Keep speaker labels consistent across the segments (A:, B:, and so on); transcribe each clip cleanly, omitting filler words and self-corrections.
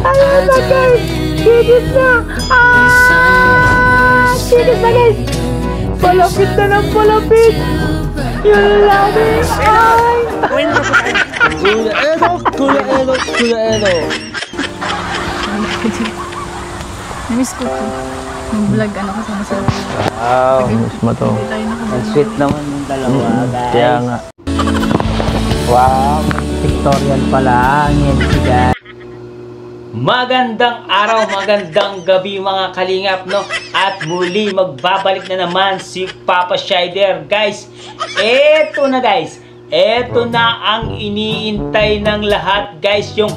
A: Ayun na guys! Kinis na! Kinis na guys! Palapit na ng palapit! Yun lang eh! Ay!
B: Kuya Elo! Kuya Elo! Kuya Elo!
C: Namiss ko po. Yung vlog, ano, kasama sa
B: Wow, miss mo to.
D: Ang sweet naman yung dalawa, guys.
B: Kaya nga.
D: Wow, pictorial pala. Yan si guys.
E: Magandang araw, magandang gabi mga kalingap, no? At muli magbabalik na naman si Papa Shider. Guys, eto na guys. Eto na ang iniintay ng lahat guys. Yung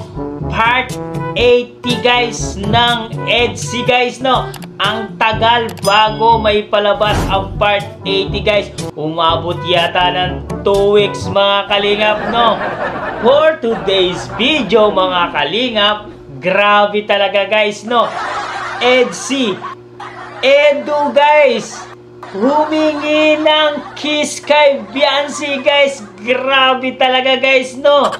E: part 80 guys ng EDSI guys, no? Ang tagal bago may palabas ang part 80 guys. Umabot yata ng 2 weeks mga kalingap, no? For today's video mga kalingap, grabe talaga guys, no? EDSI Edu guys, humingi ng kiss kay Beyonce guys. Grabe talaga guys, no?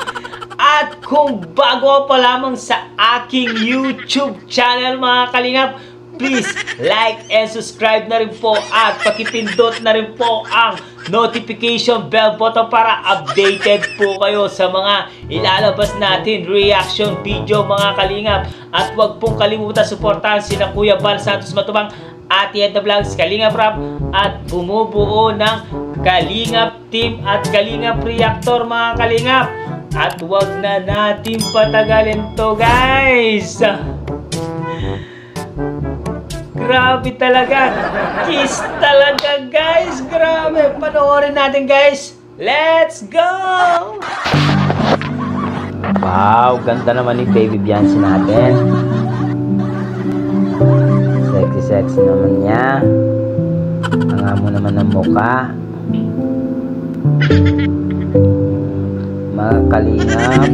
E: At kung bago pa lamang sa aking YouTube channel mga kalingap, please like and subscribe na rin po at pakipindot na rin po ang notification bell button para updated po kayo sa mga ilalabas natin reaction video mga kalingap. At huwag pong kalimutan suportahan sina Kuya Val Santos Matubang, Ate Edna Vlogs, Kalingap Rap at bumubuo ng Kalingap Team at Kalingap Reactor mga kalingap. At huwag na natin patagalin to guys. Grabe talaga. Kiss talaga guys. Grabe. Panoorin natin guys. Let's go!
D: Wow, ganda naman ni Baby Beyonce natin. Sexy naman niya. Ang amo naman ng mukha. Mga kalingap,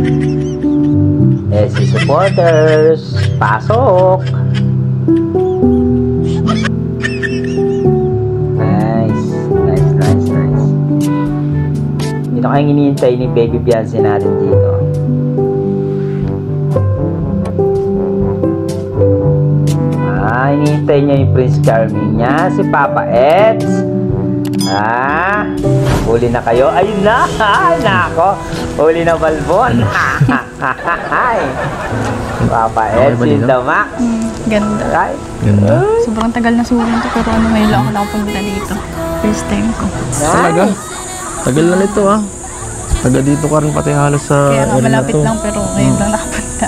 D: EDSI supporters, pasok! Nice. Dito kayong iniintay ni Baby Beyonce natin dito. Iniintay niya yung Prince Charming niya, si Papa Eds. Huli na kayo. Ayun na. Ay, nako. Huli na Balbon. Papa Eds in the max.
C: Ganda.
D: Right?
B: Ganda.
C: Sobrang tagal na suwan to, pero ano, ngayon lang ako nakapunta dito. First time ko.
B: Talaga? Tagal na nito ah. Taga dito ka rin pati halos sa
C: Kaya nga
B: area na
C: malapit
B: to.
C: lang, pero ngayon lang nakapunta.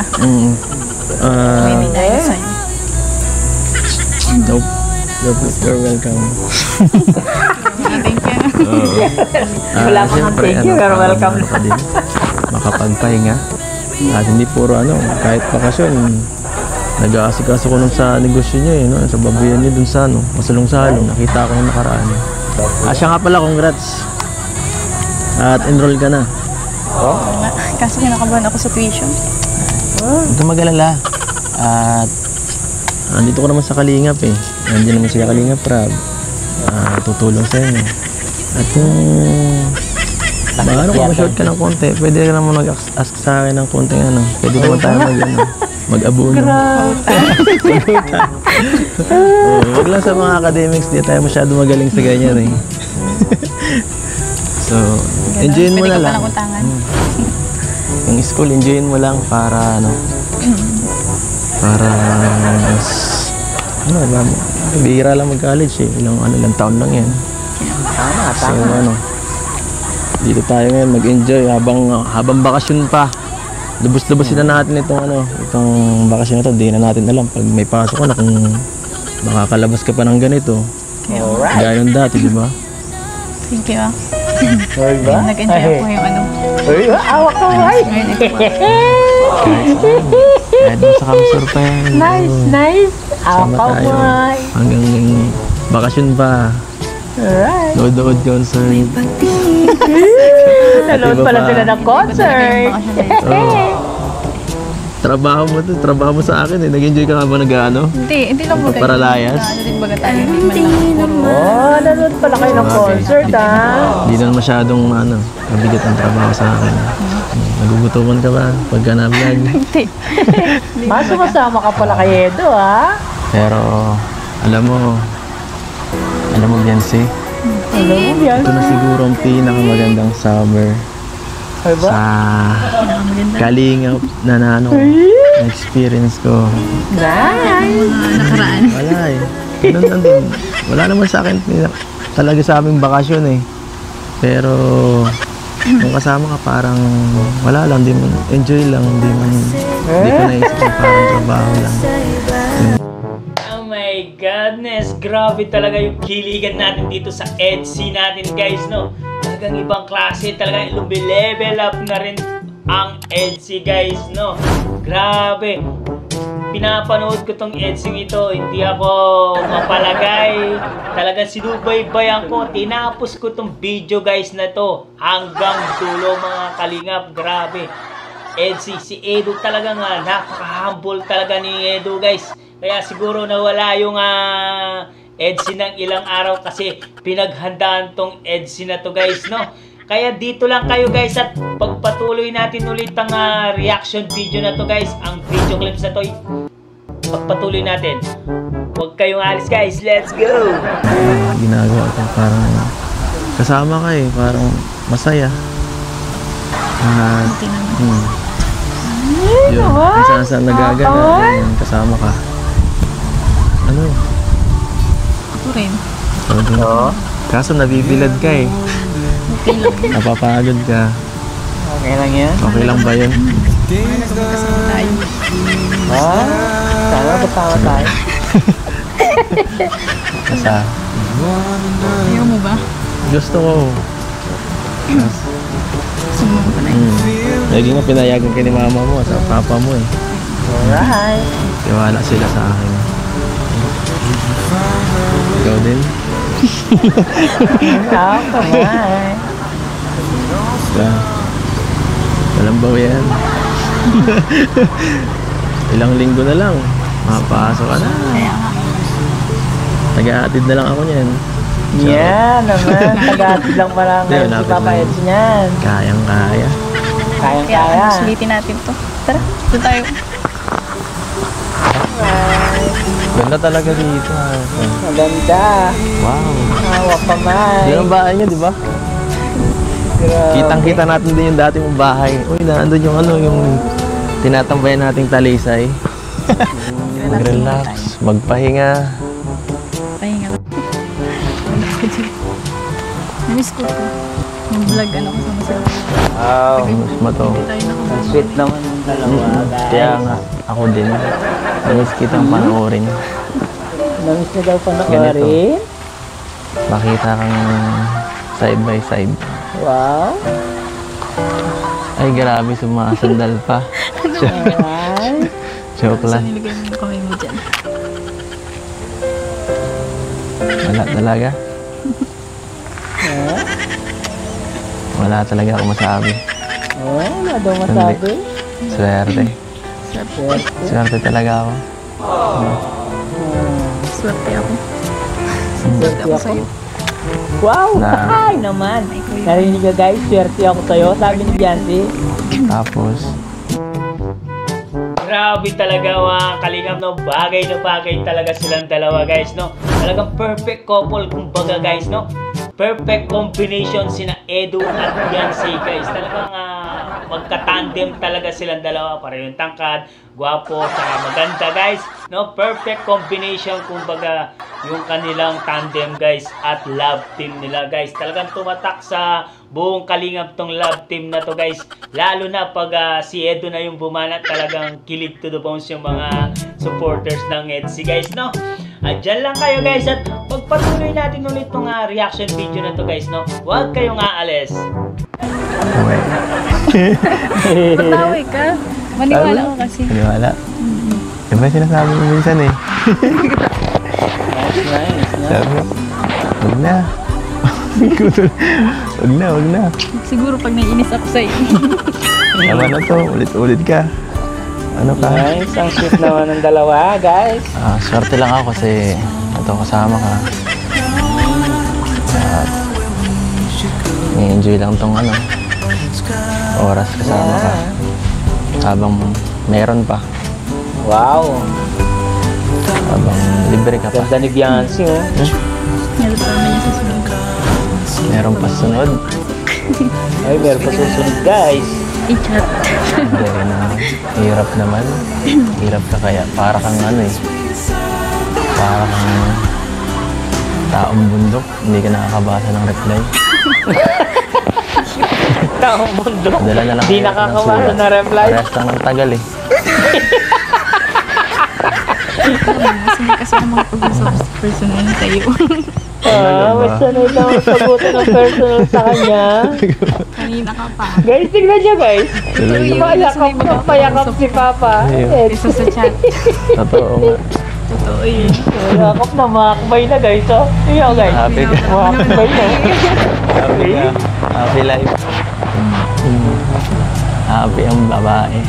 C: Maybe dahil sa'yo.
B: Nope. You're welcome.
C: Thank you.
D: Wala pa kang thank you, pero welcome na.
B: Makapagpahinga. At hindi puro ano, kahit bakasyon, nag-aasikaso ko nung sa negosyo niya no? Sa babuyan niya dun sa ano, masalong-salong. Nakita ko nung nakaraan. Siya nga pala, congrats. At enroll ka na.
D: Oh?
C: Kaso kinakabahan ako sa tuition.
B: Huwag kang mag-alala. At andito ko naman sa Kalingap eh. Nandiyan naman sila Kalingap Rab. Tutulong sa inyo. At kung kung ma-short ka ng konti, pwede ka naman mag-ask sa akin ng konting ano. Pwede naman tayo mag-abono. Huwag lang sa mga academics, di tayo masyado magaling sa ganyan eh. So, enjoyin mo na lang. Yung school, enjoyin mo lang para ano, para bihira lang mag-college eh. Ilang taon lang yan. So ano, dito tayo ngayon mag-enjoy habang bakasyon pa. Lubos-lubosin na natin itong bakasyon na to. Di na natin alam pag may pasok ka na kung makakalabas ka pa ng ganito. Gaya nung dati, di ba?
C: Thank you. Nag-enjoy ako yung ano.
D: Awak ka ay!
B: Kahit sa kamsur pa yan.
D: Nice! Awak ka ay!
B: Hanggang bakasyon pa.
D: Alright!
B: Nood concert.
D: Nanood pala sila ng concert!
B: Trabaho mo sa akin eh. Nag-enjoy ka nga ba nag-ano?
C: Hindi lang baga.
B: Paralayas?
C: Hindi baga tayo. Hindi man lang.
D: Nanood pala kayo ng concert
B: Hindi na masyadong mabigat ang trabaho sa akin. Nagugutuman ka ba pagka na-vlog?
C: Hindi.
A: Maso kasama ka pala kay Edo, ha?
B: Pero, alam mo Biancy,
A: Alam mo yan.
B: ito na siguro ang pinakamagandang summer
A: Ay ba?
B: sa Kalingap na experience ko.
A: Nice!
C: Mga nakaraan.
B: Wala eh. Ganun lang din. Wala naman sa akin talaga sa aming bakasyon eh. Pero, kung kasama ka parang wala lang, di man, enjoy lang, di ko naisip na parang trabaho lang.
E: Oh my goodness, grabe talaga yung kiligan natin dito sa EDSI natin guys, no? Talagang ibang klase, talagang lumilevel up na rin ang EDSI guys, no? Grabe! Pinapanood ko tong EDSI ito, hindi ako mapalagay. Talagang sinubaybayan ko, tinapos ko tong video guys na to hanggang dulo mga kalingap, grabe. EDSI, si Edo talaga nga, napaka-humble talaga ni Edo guys. Kaya siguro nawala yung EDSI ng ilang araw kasi pinaghandaan tong EDSI na to guys, no? Kaya dito lang kayo guys at pagpatuloy natin ulit ang reaction video na to guys. Ang video clips na to, pagpatuloy natin. Huwag kayong alis guys, let's go!
B: Ginagawa ko parang kasama ka eh, parang masaya. At, yun, kung saan nagagana, yun, kasama ka. Ano?
C: Ako rin.
B: Oo. Kaso nabibilad ka eh.
C: Okay lang.
B: Napapagod ka.
A: Okay lang yan.
B: Okay lang ba yun?
C: Kasama tayo.
A: Ha? Sana kasama tayo.
B: Kasa,
C: Ayaw mo ba?
B: gusto ko.
C: Sumama ka na.
B: Lagi nga pinayagan ka ni mama mo sa papa mo eh.
A: Alright.
B: Tiwala sila sa akin. Ikaw din?
A: Kamay.
B: Walang baw yan. Ilang linggo na lang. Mapasok ka na.
C: Kaya nga.
B: Nag-aatid na lang ako niyan.
A: Yan naman. Tagatid lang pala
B: Hindi,
A: ngayon si
B: malapit
A: Papa
B: lang.
A: Eds niyan.
B: Kayang-kaya.
C: Kaya
A: Kayang-kaya.
C: sulitin natin to. Tara, doon tayo.
B: Ganda talaga dito.
A: Maganda.
B: Wow.
A: Hawak kamay.
B: Yan ang bahay niya, di ba?
A: Grabe.
B: Kitang-kita natin din yung dati mong bahay. Uy, naandun yung yung tinatambayan nating talisay. Mag-relax, magpahinga.
C: Pahinga ka. Namiss ko to. Mag-vlog ano kasama sila.
A: Wow.
B: Miss mo to.
C: Hindi tayo nakabalik.
A: Sweet naman yung dalawa, guys.
B: Kaya nga, ako din. Namiss kitang panoorin.
A: Namiss na daw
B: Ganito.
A: panoorin.
B: Makita kang side by side.
A: Wow.
B: Ay, grabe, sumasandal pa.
A: Alright.
B: Joke
C: Saan
B: lang.
C: nilagay mo yung kamay mo dyan?
B: Wala talaga. Wala talaga ako masabi.
A: Oh, wala daw masabi.
B: Swerte.
A: Swerte.
B: Swerte talaga ako.
C: Swerte ako.
A: Swerte
C: Swerte ako
A: ako.
C: sa'yo.
A: Wow!
B: Na-
A: Ay naman!
C: Ay, kuya.
A: Narinig ka guys, swerte ako sa'yo. Sabi ni Biancy.
B: Tapos,
E: Grabe talaga mga kalingap, no? Bagay na bagay talaga silang dalawa guys, no? Talagang perfect couple kumbaga guys, no? Perfect combination sina Edo at Biancy guys. Talagang magka-tandem talaga silang dalawa. Parehong tangkad, gwapo, saka maganda guys, no? Perfect combination kumbaga yung kanilang tandem guys at love team nila guys. Talagang tumatak sa buong kalingap tong love team na to guys. Lalo na pag si Edo na yung bumanat, talagang kilig to the bones yung mga supporters ng EDSI guys, no? At dyan lang kayo guys at pagpatuloy natin ulit tong reaction video na to guys, no? Huwag kayong aalis.
C: Patawi ka. Maniwala ko kasi.
B: paniwala. Diba sinasabi mo minsan eh?
A: Nice, no?
B: Sabi mo, huwag na. Huwag na.
C: Siguro pag naiinis ako sa'yo.
B: Tama na to, ulit-ulit ka. Ano ka?
A: Nice, ang sweet naman ng dalawa, guys.
B: Swerte lang ako kasi ito kasama ka. At i-enjoy lang tong oras kasama ka. Habang meron pa.
E: Wow.
B: Habang libre ka pa.
E: Ganda ni Biancy, oh.
C: Meron pa naman yung susunod.
B: Meron pa sunod.
E: Ay, meron pa susunod, guys.
C: I-chat.
B: Hindi na. Hirap naman. Hirap ka kaya. Para kang ano eh. Para kang taong bundok. Hindi ka nakakabasa ng reply.
E: Taong mundo.
B: Dala na lang
E: Di
B: kayo ng
E: nakakabasa
B: sulat.
E: na reply.
B: Parehas lang ng tagal eh.
C: Kasi hindi kasi ang mga pag-usap sa personal sa'yo.
E: Mas sanay lang ang sagutan ng personal sa kanya.
C: Kanina ka pa.
E: Guys, tignan niya, guys. Payakap si Papa.
B: Ayun.
C: Isa sa chat.
B: Totoo nga.
C: Totoo yun.
E: Payakap na, makakbay na, guys. Oh. Iyo, guys.
B: Happy ka.
E: Makakbay na.
B: Happy ka. Happy life. Happy ang babae.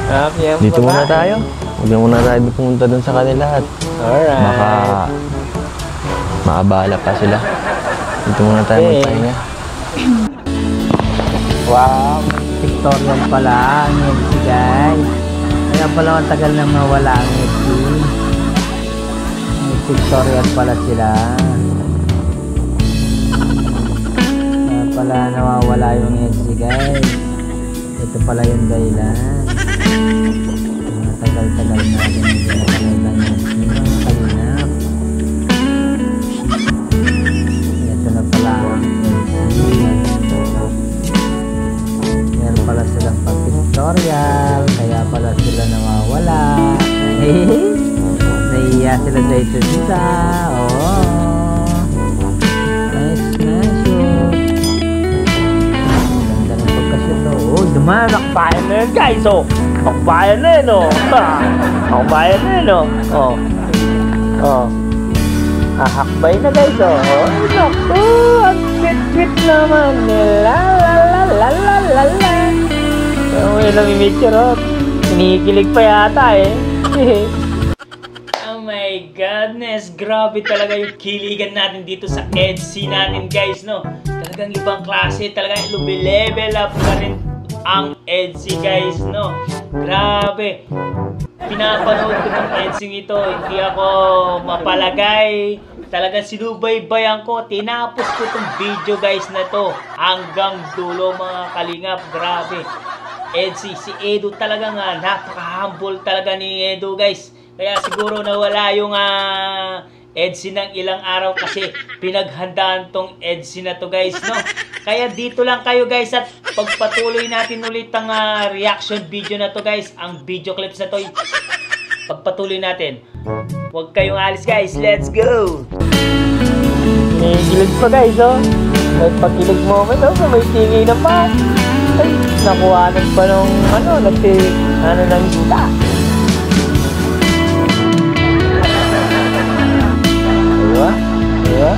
E: Happy ang
B: Dito muna
E: babae.
B: tayo. Huwag na muna tayo pumunta dun sa kanila at
E: Alright.
B: baka maabala pa sila. Dito muna tayo
E: Okay.
B: magpahinga.
D: Wow, pictorial pala ang EDC guys. Kaya pala ang tagal na mawala ang EDC. May pictorial pala sila. Kaya pala nawawala yung EDC guys. Ito pala yung dahilan. Tagal-tagal na rin hindi nakalimutan yung mga kalinap. Ito na pala ang EDC. Meron pala silang pag-tutorial, kaya pala sila nawawala. Nahiya sila sa isa. Oh. Nice, nice yun. Ganda ng pagkasyon no. Oh, dumaan.
E: Nakbayan na yun, guys. Oh. Nakbayan na yun, oh. Nakbayan na yun, oh. Oh. Oh. Hakbay na, guys, oh. Oh, naku. Ang sweet-sweet naman. La la la la la la la. Oh, yun ang imitsure, oh. Kinikilig pa yata, eh. Oh my goodness, grabe talaga yung kiligan natin dito sa EDC natin, guys, no? Talagang ibang klase, talagang level up pa rin ang EDC, guys, no? Grabe. Pinapanood ko ng EDC ito, hindi ako mapalagay. Talagang sinubaybayan ko, tinapos ko itong video, guys, na to hanggang dulo, mga kalingap. Grabe. EDC, si Edu talaga nga, napaka-humble talaga ni Edu, guys. Kaya siguro nawala yung EDC ng ilang araw kasi pinaghandaan tong EDC na to, guys, no? Kaya dito lang kayo, guys, at pagpatuloy natin ulit ang reaction video na to, guys. Ang video clips na to, pagpatuloy natin. Huwag kayong alis, guys. Let's go! May kilig pa, guys, oh. May pagkilig moment, oh. May tingi na pa. Ay, nakuhanan pa nung, ng isda. Diba? Diba?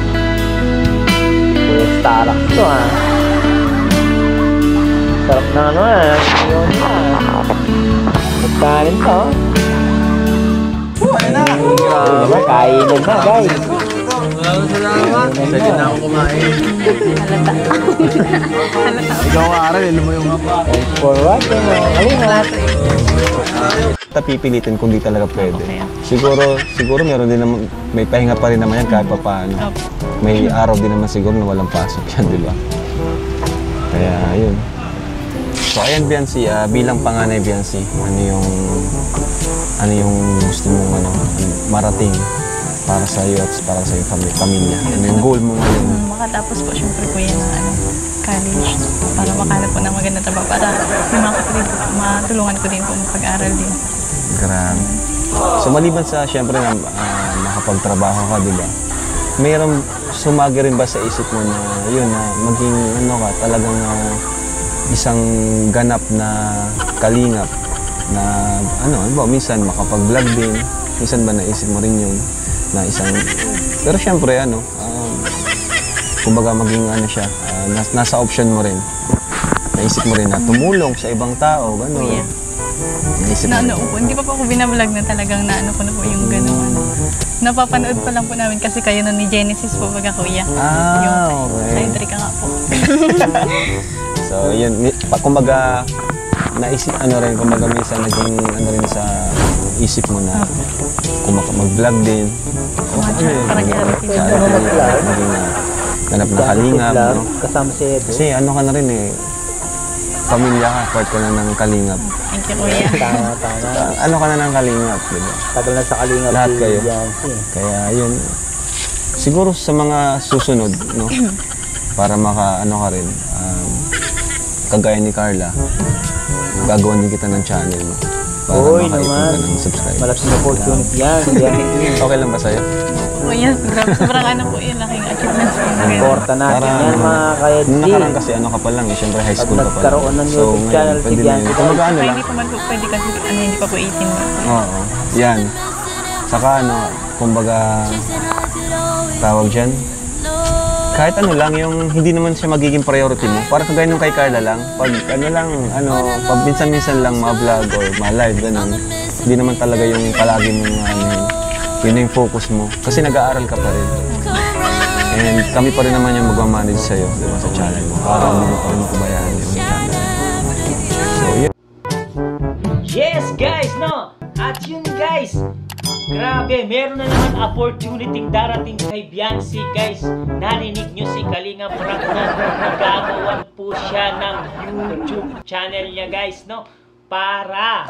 E: Puro Starbucks to, ha. Sarap na yun, ha. Magkanin to, diba? Kainan na, guys.
B: Sige na ako kumain. Ikaw aral, ilan mo yung
E: For what?
F: Pipilitin kung di talaga pwede. Siguro meron din naman, may pahinga pa rin naman yan kahit pa paano. May araw din naman siguro na walang pasok yan, di ba? Kaya yun. So ayan, Biancy, bilang panganay, Biancy, ano yung gusto mong marating para sa iyo at para sa iyong pamilya? Ano yung goal mo ngayon?
C: Makatapos po syempre po yan ng college para makahanap po ng magandang trabaho para yung mga kapatid po, matulungan ko din po mapag-aral din.
F: Grabe. So maliban sa syempre na makapagtrabaho ka, di ba? Mayroong sumagi rin ba sa isip mo na yun na maging talagang isang ganap na kalingap na ba minsan makapag-vlog din, minsan ba naisip mo rin yun na isang, pero syempre kumbaga maging siya, nasa option mo rin, naisip mo rin na tumulong sa ibang tao, gano'n.
C: Yeah.
F: Naisip mo rin.
C: Hindi pa po ako binablog na talagang naano ko na po yung gano'n. Napapanood pa lang po namin kasi kayo nun ni Genesis po baga kuya.
F: Okay.
C: Yung Cydrica nga po.
F: So, yun. Kumbaga, naisip, kumbaga minsan naging, rin sa isip mo na mag-vlog din.
C: Parang
F: Naging ganap na kalingap, no?
D: Kasama si Edo.
F: Kasi ka na rin eh. Pamilya ka, part ka na ng kalingap.
C: Thank you, kuya.
D: Tama.
F: Ka na ng kalingap, diba?
D: Tagal na sa kalingap.
F: Lahat
D: si
F: kayo.
D: Biancy.
F: Kaya yun, siguro sa mga susunod, no? Para ka rin, kagaya ni Carla, gagawan din kita ng channel, no? Para
D: Uy,
F: makaipon
D: naman.
F: ka ng subscriber.
D: Malaking opportunity yan.
F: Okay lang ba sa'yo?
C: Kuya, grabe. Sobrang ano po yun. Laking achievements po.
D: Importa natin
F: Para,
D: yan mga kayetsi.
F: Nung nakaraan kasi ka pa lang, siyempre high
D: Pag
F: school ka pa lang.
D: nagkaroon ng YouTube channel si
F: pwede na
D: Biancy,
F: yun. Kumbaga
C: Ay,
F: lang.
C: hindi pa man po pwede kasi hindi pa po 18 mo.
F: Oo, yan. Saka kumbaga, tawag dyan, kahit lang, yung hindi naman siya magiging priority mo. Para kagaya nung kay Carla lang, pag pag minsan-minsan lang ma-vlog or ma-live, ganun, hindi naman talaga yung palagi mong yun yung focus mo. Kasi nag-aaral ka pa rin. And kami pa rin naman yung magmamanage sa'yo, di ba, sa channel mo. Para hindi mo pa rin kubayaan yung channel. So, yun.
E: Yes guys, no? At yun guys, grabe, meron na naman opportunity darating kay Biancy guys. Narinig nyo si Kalinga Prab na nagagawan po siya ng YouTube channel niya guys, no? Para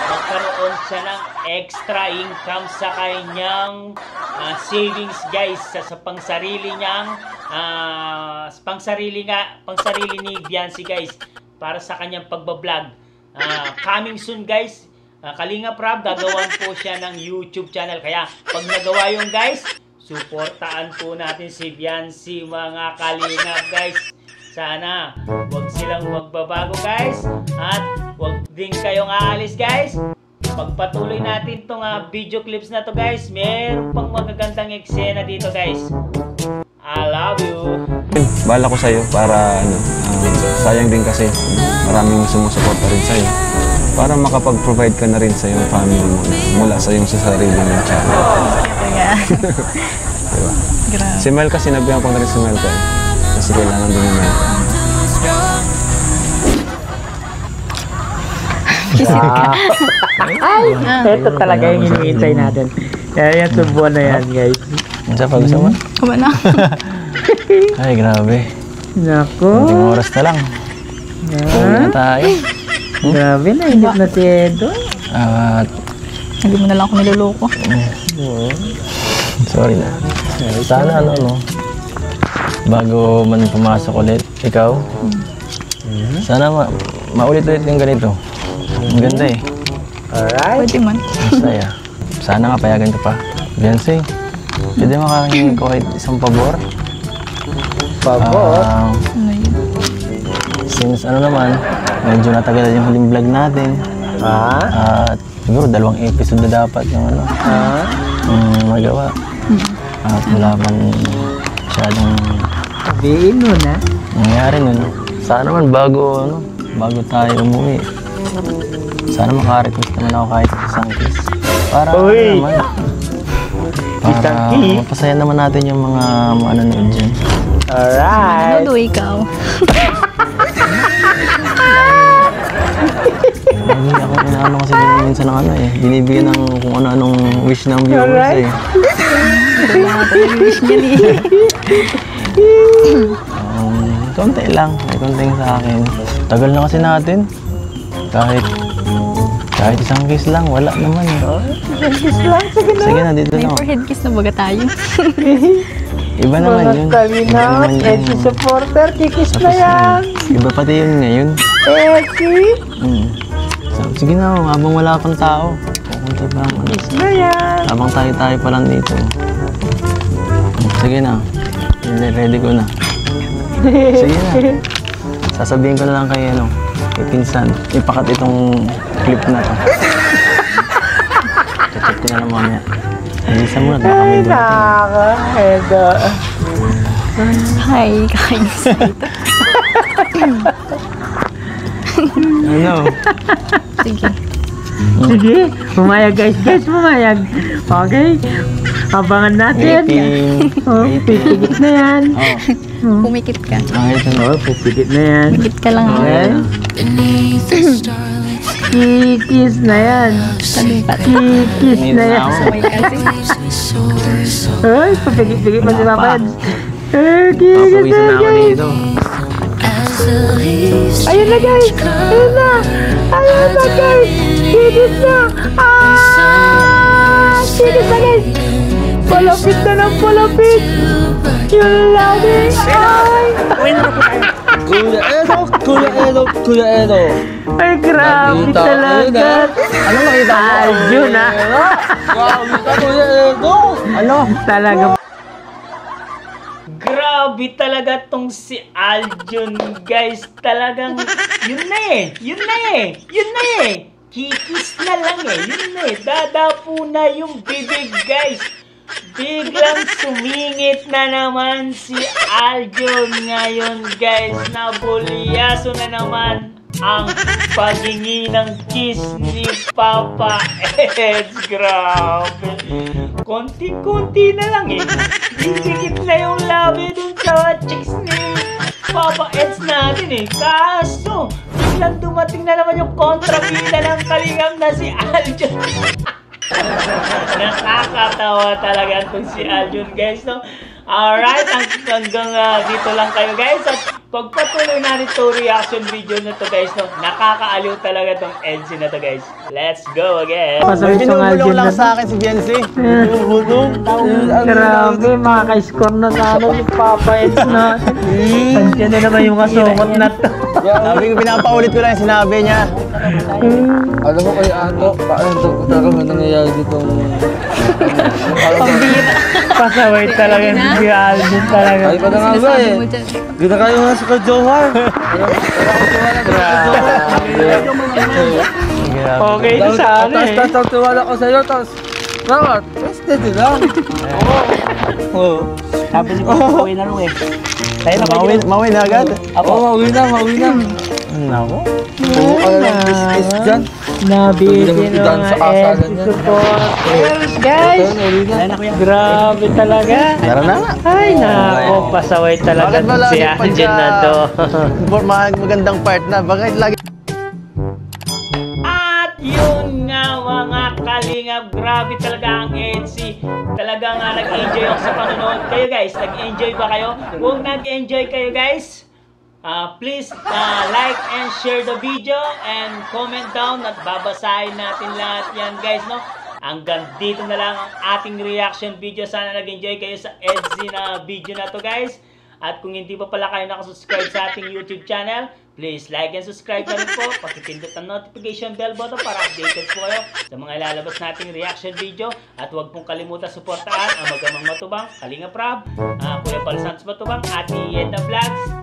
E: magkaroon siya ng extra income sa kanyang savings guys, sa pangsarili niyang pangsarili ni Biancy guys, para sa kanyang pagbablog. Coming soon guys, Kalinga Prab, gagawan po siya ng YouTube channel. Kaya pag nagawa yung guys, suportaan po natin si Biancy mga Kalingap guys. Sana wag silang magbabago guys, at wag din kayong aalis guys. Pagpatuloy natin tong video clips na to guys. Meron pang magagandang eksena dito guys. I love you.
F: Bala ko sa'yo para sayang din kasi maraming sumusuporta rin sa'yo. Para makapag-provide ka na rin sa iyong family mo mula sa iyong sarili mong channel.
C: Kaya,
F: Diba?
C: grabe.
F: Si Mel kasi, sinabihan ko na rin si Mel ko. Kasi kailangan din ni Mel.
D: Ito talaga yung iniintay natin. Kaya yan, subuan na yan, guys.
B: Ano sa pag-usap mo?
C: Kuma na.
B: Ay, grabe.
D: Naku.
B: Konting oras na lang. Uwi na tayo.
D: Grabe na, hindi na si Edo.
B: At,
C: Hindi mo na lang ako niloloko.
B: sorry na. Sana bago man pumasok ulit, ikaw, sana maulit-ulit yung ganito. Ang ganda eh.
D: Alright.
C: Pwede man.
B: Masaya. Sana nga payagan ka pa. Biancy, pwede makakingin ko kahit isang pabor?
D: Pabor.
C: Ano yun?
B: Since medyo natagal yung huling vlog natin. At siguro 2 episode na dapat yung magawa. At wala pang masyadong
D: Sabihin mo na.
B: nangyari nun. Sana naman bago tayo umuwi, sana maka-request naman ako kahit isang kiss. Para
D: Uy!
B: naman.
D: Isang
B: Para
D: kiss?
B: mapasaya naman natin yung mga manonood dyan.
D: Alright.
C: Ano do ikaw?
B: Lagi ako inaano kasi minsan ng binibigyan ng kung ano-anong wish ng viewers
D: Alright.
C: Ito lang ito yung wish niya ni.
B: Konti lang, may konting sa akin. Tagal na kasi natin. Kahit isang kiss lang, wala naman eh.
D: Kiss lang, sige na.
B: Sige na, dito
C: May
B: na.
C: forehead kiss na baga tayo.
B: Iba naman
D: Mga
B: yun.
D: Kalingap, Edgy supporter, kikis na yan.
B: Iba pati yun ngayon.
D: Edgy,
B: So, sige na, habang wala pang tao. Pupunta pa ang
D: kiss na yan.
B: habang tayo pa lang dito. Sige na. Ready ko na. Sige na. Sasabihin ko na lang kay pinsan. Ipakat itong clip na to. Chat ko na lang mamaya. Bilisan mo na, baka may dumating.
D: Naka, Edo.
C: Hi, kakainis na ito.
B: Ano?
C: Sige.
D: Sige, pumayag guys, pumayag. Okay.
A: Abangan natin. Oh, pipigit na yan.
C: Pumikit ka.
A: Oh, pipigit na yan.
C: Pumikit ka lang.
A: Okay. Kikis na yan. Kikis na yan.
C: Sabay kasi.
A: Ay, papigit-pigit pa si Papa Eds. Ay, kikis na yan, guys. Ayun na, guys. Ayun na. Ayun na, guys. Kikis na. Kikis na, guys. Palapit na ng palapit. Yun lang, guys. Ay.
B: Kuya Edo.
A: Ay, grabe talaga.
B: Ano nakita mo?
A: Ayun na.
B: Wow, Kuya Edo. Ano?
A: Talaga.
E: Grabe talaga tong si Aljun, guys. Talagang, yun na eh. Kikis na lang eh. Yun na eh. Dadapo na yung bibig, guys. Biglang sumingit na naman si Aljun ngayon, guys. Nabulyaso na naman ang paghingi ng kiss ni Papa Eds. Grabe. Konti-konti na lang eh. Dikit na yung labi dun sa chicks ni Papa Eds natin eh. Kaso, biglang dumating na naman yung kontrabida ng kalingam na si Aljun. Nakakatawa talaga itong si Aljun, guys, no? Alright, hanggang dito lang kayo, guys. At pagpatuloy natin itong reaction video na to, guys, no? Nakakaaliw talaga itong Edsy na to, guys. Let's go again.
F: Binubulong lang sa akin si Jency.
A: Grabe, makaka-score na sana si Papa Eds natin. Nandiyan na naman yung kasukot na to.
F: Sabi ko, pinapaulit ko lang yung sinabi niya.
B: Alam mo kay Ato, paano talaga nangyayari ditong...
A: Pasaway talaga si Aljun talaga.
B: Ay pa na nga ba eh. Kita kayo nga sa Kajohar.
A: Okay na sana eh.
B: Tapos tiwala ko sa'yo, tapos... Bakit? Steady lang. Oo.
D: Sabi si Papa, uwi na rin eh. Tayo na kayo.
F: Mawin na agad.
B: Oo, mawin na.
F: Nako.
B: Oo, ano lang, business dyan.
A: Nabitin mga SC supporters, guys. Grabe talaga.
F: Meron na nga.
A: Ay, nako, pasaway talaga
F: Bakit ba
A: si
F: lagi
A: Aljun na to.
F: Magandang part na. Bakit lagi...
E: At yun nga mga kalingap, grabe talaga ang Edsy. Talagang nag-enjoy ako sa panonood. Kayo guys, nag-enjoy ba kayo? Kung nag-enjoy kayo guys, please like and share the video and comment down at babasahin natin lahat yan guys, no? Hanggang dito na lang ang ating reaction video. Sana nag-enjoy kayo sa Edsy na video na to guys. At kung hindi pa pala kayo nakasubscribe sa ating YouTube channel, please like and subscribe na rin po. Pakipindot ang notification bell button para updated po kayo sa mga ilalabas nating reaction video. At huwag pong kalimutan suportahan ang Magamang Matubang, Kalinga Prab, Kuya Paul Santos Matubang, Ate Yeda Vlogs,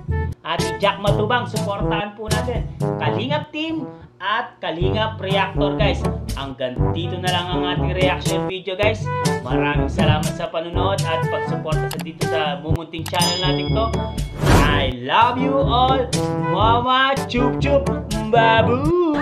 E: Ate Jack Matubang. Suportahan po natin Kalingap Team at Kalingap Reactor guys. Hanggang dito na lang ang ating reaction video guys. Maraming salamat sa panunood at pagsuporta dito sa mumunting channel natin to. I love you all, Mama Chup Chup Babu.